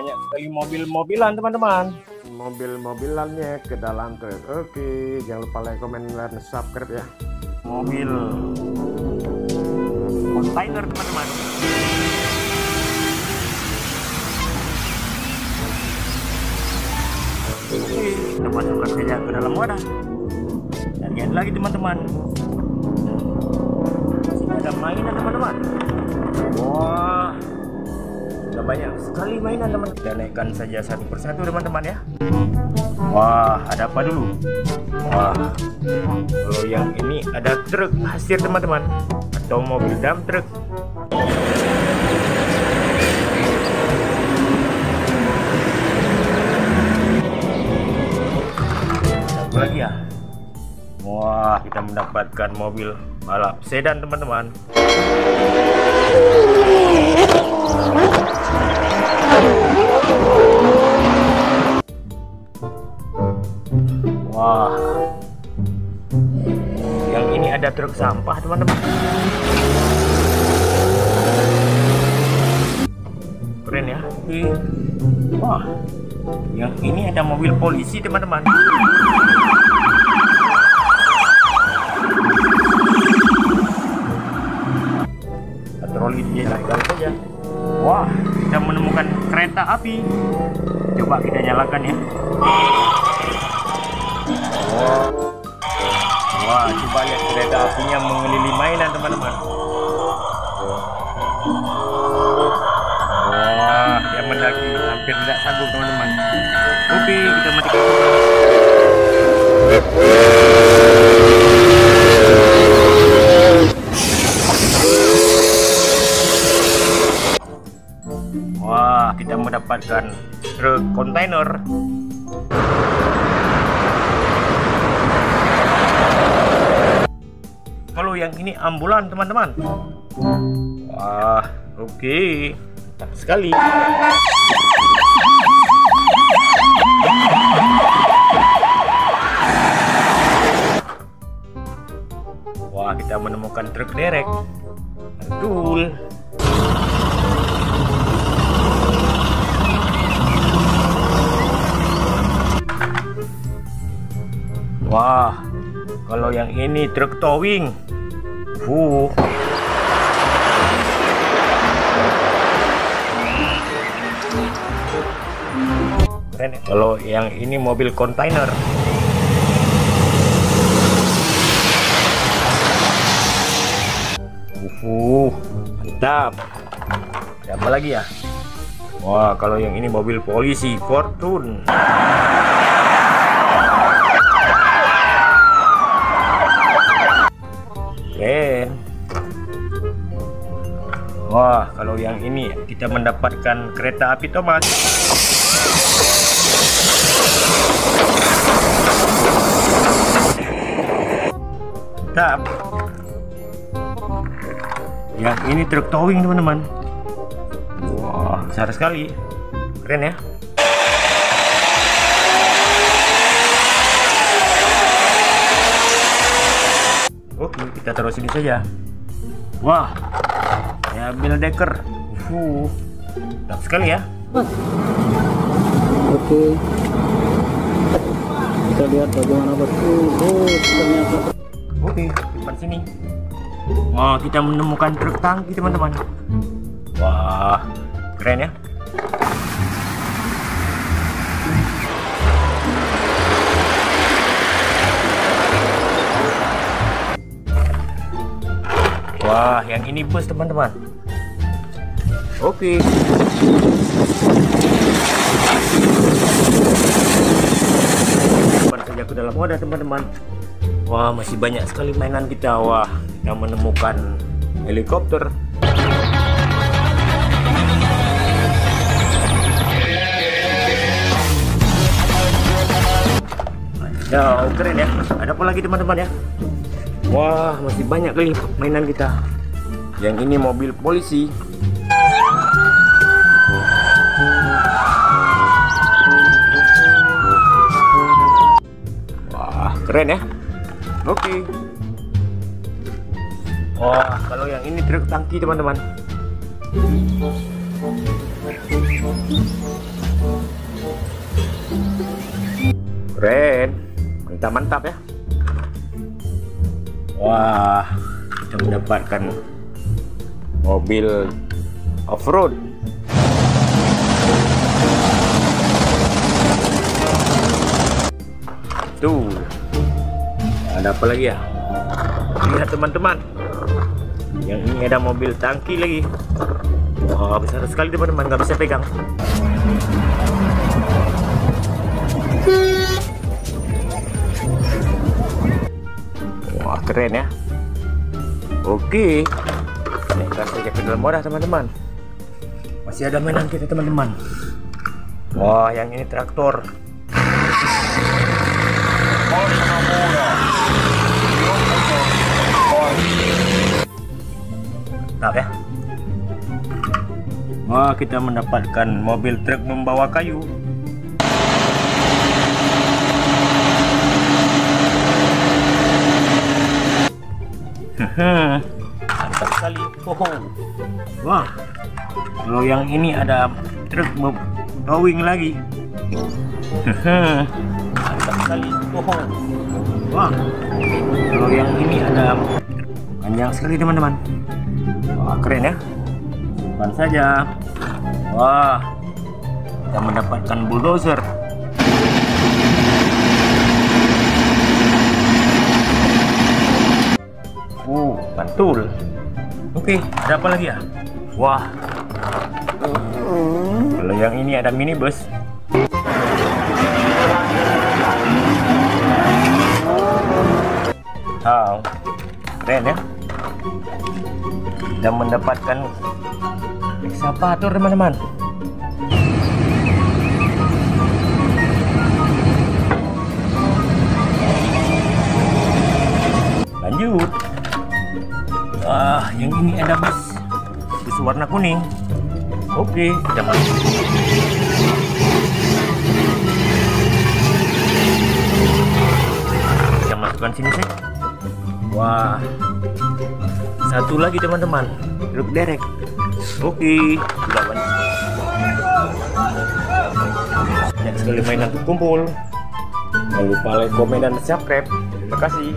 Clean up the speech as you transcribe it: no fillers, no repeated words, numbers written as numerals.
banyak sekali mobil-mobilan teman-teman. Mobil-mobilannya ke dalam truk. Oke, jangan lupa like, comment, dan subscribe ya. Mobil kontainer teman-teman. Oke, kita masukkan saja ke dalam wadah. Dan lihat lagi teman-teman, masih ada mainan teman-teman. Wah, sudah banyak sekali mainan teman. Kita naikkan saja satu persatu teman-teman ya. Wah, ada apa dulu? Wah, kalau yang ini ada truk pasir teman-teman, atau mobil dump truk. Satu lagi ya. Wah, kita mendapatkan mobil balap sedan teman-teman. Wah, yang ini ada truk sampah teman-teman. Keren ya. Wah, yang ini ada mobil polisi teman-teman. Patroli dia jalan saja. Wah, kita menemukan kereta api. Coba kita nyalakan ya. Wah, coba lihat kereta apinya mengelilingi mainan teman-teman. Wah, dia mendaki hampir tidak sanggup teman-teman. Oke, kita matikan. Wah, kita mendapatkan truk kontainer. Kalau yang ini ambulan teman-teman. Wah, oke, mantap sekali. Wah, kita menemukan truk derek. Betul. Wah, kalau yang ini truk towing. Keren ya? Kalau yang ini mobil kontainer. Mantap. Ada apa lagi ya? Wah, kalau yang ini mobil polisi Fortune. Keren. Wah, kalau yang ini kita mendapatkan kereta api Thomas. Mantap. Yang ini truk towing teman-teman. Wah, besar sekali. Keren ya. Oke, kita taruh sini saja. Wah, ya mobil deker. Mantap sekali ya. Oke, kita lihat bagaimana betul. Ternyata. Oke, depan sini. Wah, kita menemukan truk tangki teman-teman. Wah, keren ya. Wah, yang ini bus teman-teman. Oke. Depan saja ke dalam wadah teman-teman. Wah, masih banyak sekali mainan kita. Wah, kita menemukan helikopter. Ya, keren ya. Ada apa lagi teman-teman ya? Wah, masih banyak kali mainan kita. Yang ini mobil polisi. Wah, keren ya. Oke. Wah, kalau yang ini truk tangki teman-teman. Keren, mantap ya. Wah, kita mendapatkan mobil off-road. Tuh, ada apa lagi ya? Lihat teman-teman, yang ini ada mobil tangki lagi. Wah, besar sekali teman-teman, nggak bisa pegang. Wah, keren ya. Oke, naikkan saja pedal moda teman-teman. Masih ada mainan kita teman-teman. Wah, yang ini traktor. Mantap ya. Wah, kita mendapatkan mobil truk membawa kayu. Mantap sekali. Wah, kalau yang ini ada truk towing lagi. Mantap sekali. Wah, kalau yang ini ada panjang sekali teman-teman. Wah, keren ya. Simpan saja. Wah, kita mendapatkan bulldozer. Mantul. Oke, ada apa lagi ya? Wah, kalau yang ini ada minibus. Wow, keren ya. Kita mendapatkan ekskavator teman-teman. Lanjut. Wah, yang ini ada bus warna kuning. Oke, kita masuk. Kita masukkan sini sih. Wah, satu lagi teman-teman, truk derek. Oke, sudah banyak. Banyak sekali mainan terkumpul. Jangan lupa like, komen, dan subscribe. Terima kasih.